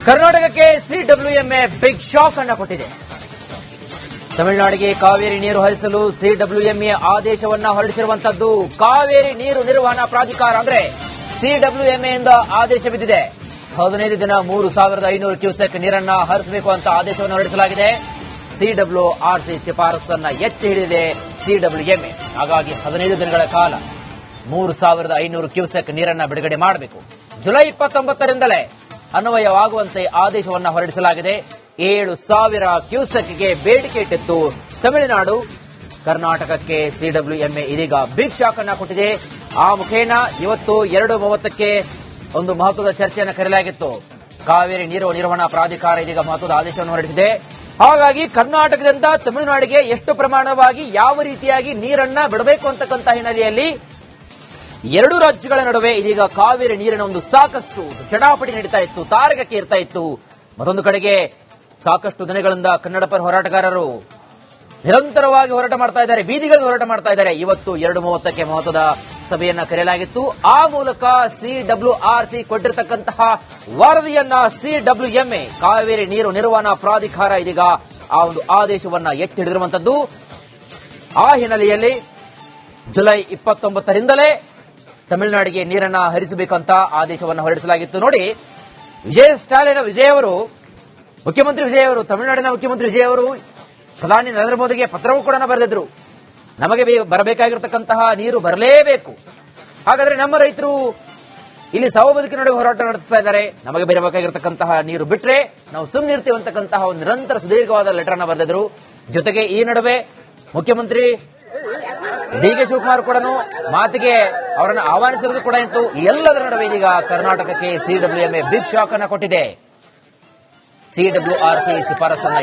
ಕರ್ನಾಟಕಕ್ಕೆ CWMA big shock ಅನ್ನು ಕೊಟ್ಟಿದೆ. ತಮಿಳುನಾಡಿಗೆ ಕಾವೇರಿ ನೀರು ಹರಿಸಲು ಸಿಡಬ್ಲ್ಯೂಎಂಎ ಆದೇಶವನ್ನ ಹೊರಡಿಸಿರುವಂತದ್ದು. ಕಾವೇರಿ ನೀರು ನಿರ್ವಹಣಾ ಪ್ರಾಧಿಕಾರ ಅಂದ್ರೆ ಸಿಡಬ್ಲ್ಯೂಎಂಎ ಇಂದ ಆದೇಶ ಬಿದ್ದಿದೆ. 15 ದಿನ 3,500 ಕ್ಯೂಸೆಕ್ ನೀರನ್ನ ಹರಿಸಬೇಕು ಅಂತ ಆದೇಶವನ್ನು ಹೊರಡಿಸಲಾಗಿದೆ. ಸಿಡಬ್ಲ್ಯೂಆರ್ಸಿ ಶಿಫಾರಸನ್ನ ಎತ್ತಿ ಹಿಡಿದಿದೆ ಸಿಡಬ್ಲ್ಯೂಎಂಎ. ಹಾಗಾಗಿ 15 ದಿನಗಳ ಕಾಲ 3,500 ಕ್ಯೂಸೆಕ್ ನೀರನ್ನ ಬಿಡುಗಡೆ ಮಾಡಬೇಕು. ಜುಲೈ 29ರಿಂದಲೇ ಅನ್ವಯವಾಗುವಂತೆ ಆದೇಶವನ್ನ ಹೊರಡಿಸಲಾಗಿದೆ. 7,000 ಕ್ಯೂಸೆಕ್ಗೆ ಬೇಡಿಕೆ ಇಟ್ಟಿತ್ತು ತಮಿಳುನಾಡು. ಕರ್ನಾಟಕಕ್ಕೆ ಸಿಡಬ್ಲ್ಯೂಎಂಎ ಇದೀಗ ಬಿಗ್ ಶಾಕ್ ಅನ್ನ ಕೊಟ್ಟಿದೆ. ಆ ಮುಖೇನ ಇವತ್ತು 2:30ಕ್ಕೆ ಒಂದು ಮಹತ್ವದ ಚರ್ಚೆಯನ್ನು ಕರೆಯಲಾಗಿತ್ತು. ಕಾವೇರಿ ನೀರು ನಿರ್ವಹಣಾ ಪ್ರಾಧಿಕಾರ ಇದೀಗ ಮಹತ್ವದ ಆದೇಶವನ್ನು ಹೊರಡಿಸಿದೆ. ಹಾಗಾಗಿ ಕರ್ನಾಟಕದಿಂದ ತಮಿಳುನಾಡಿಗೆ ಎಷ್ಟು ಪ್ರಮಾಣವಾಗಿ ಯಾವ ರೀತಿಯಾಗಿ ನೀರನ್ನ ಬಿಡಬೇಕು ಅಂತಕ್ಕಂಥ ಹಿನ್ನೆಲೆಯಲ್ಲಿ ಎರಡು ರಾಜ್ಯಗಳ ನಡುವೆ ಇದೀಗ ಕಾವೇರಿ ನೀರಿನ ಒಂದು ಸಾಕಷ್ಟು ಜಟಾಪಟಿ ನಡೀತಾ ಇತ್ತು, ತಾರಕಕ್ಕೆ ಇರ್ತಾ ಇತ್ತು. ಮತ್ತೊಂದು ಕಡೆಗೆ ಸಾಕಷ್ಟು ದಿನಗಳಿಂದ ಕನ್ನಡ ಪರ ಹೋರಾಟಗಾರರು ನಿರಂತರವಾಗಿ ಹೋರಾಟ ಮಾಡ್ತಾ ಇದ್ದಾರೆ, ಬೀದಿಗಳಲ್ಲಿ ಹೋರಾಟ ಮಾಡ್ತಾ ಇದ್ದಾರೆ. ಇವತ್ತು 2:30ಕ್ಕೆ ಮಹತ್ವದ ಸಭೆಯನ್ನ ಕರೆಯಲಾಗಿತ್ತು. ಆ ಮೂಲಕ ಸಿಡಬ್ಲ್ಯೂಆರ್ಸಿ ಕೊಟ್ಟಿರತಕ್ಕಂತಹ ವರದಿಯನ್ನ ಸಿಡಬ್ಲ್ಯೂಎಂಎ ಕಾವೇರಿ ನೀರು ನಿರ್ವಹಣಾ ಪ್ರಾಧಿಕಾರ ಇದೀಗ ಆ ಒಂದು ಆದೇಶವನ್ನ ಎತ್ತಿ ಹಿಡಿದಿರುವಂತದ್ದು. ಆ ಹಿನ್ನೆಲೆಯಲ್ಲಿ ಜುಲೈ 29ರಿಂದಲೇ ತಮಿಳುನಾಡಿಗೆ ನೀರನ್ನ ಹರಿಸಬೇಕಂತ ಆದೇಶವನ್ನು ಹೊರಡಿಸಲಾಗಿತ್ತು. ನೋಡಿ, ಮುಖ್ಯಮಂತ್ರಿ ವಿಜಯ್ ಅವರು ತಮಿಳುನಾಡಿನ ಮುಖ್ಯಮಂತ್ರಿ ವಿಜಯ್ ಅವರು ಪ್ರಧಾನಿ ನರೇಂದ್ರ ಮೋದಿಗೆ ಪತ್ರವೂ ಕೂಡ ಬರೆದಿದ್ರು. ನಮಗೆ ಬರಬೇಕಾಗಿರತಕ್ಕಂತಹ ನೀರು ಬರಲೇಬೇಕು. ಹಾಗಾದ್ರೆ ನಮ್ಮ ರೈತರು ಇಲ್ಲಿ ಸಾವು ಬದುಕಿನ ನಡುವೆ ಹೋರಾಟ ನಡೆಸ್ತಾ ಇದ್ದಾರೆ. ನಮಗೆ ಬರಬೇಕಾಗಿರತಕ್ಕಂತಹ ನೀರು ಬಿಟ್ರೆ ನಾವು ಸುಮ್ಮನಿರ್ತೀವಿ ಅಂತಕ್ಕಂತಹ ಒಂದು ನಿರಂತರ ಸುದೀರ್ಘವಾದ ಲೆಟರ್ ಅನ್ನ ಬರೆದಿದ್ರು. ಜೊತೆಗೆ ಈ ನಡುವೆ ಮುಖ್ಯಮಂತ್ರಿ ಡಿ.ಕೆ. ಶಿವಕುಮಾರ್ ಕೂಡ ಮಾತಿಗೆ ಅವರನ್ನು ಆಹ್ವಾನಿಸಿರುವುದು ಕೂಡ ಇತ್ತು. ಎಲ್ಲದರ ನಡುವೆ ಇದೀಗ ಕರ್ನಾಟಕಕ್ಕೆ ಸಿಡಬ್ಲ್ಯೂಎಂಎ ಬಿಗ್ ಶಾಕ್ ಅನ್ನ ಕೊಟ್ಟಿದೆ. ಸಿಡಬ್ಲ್ಯೂಆರ್ಸಿ ಶಿಫಾರಸನ್ನ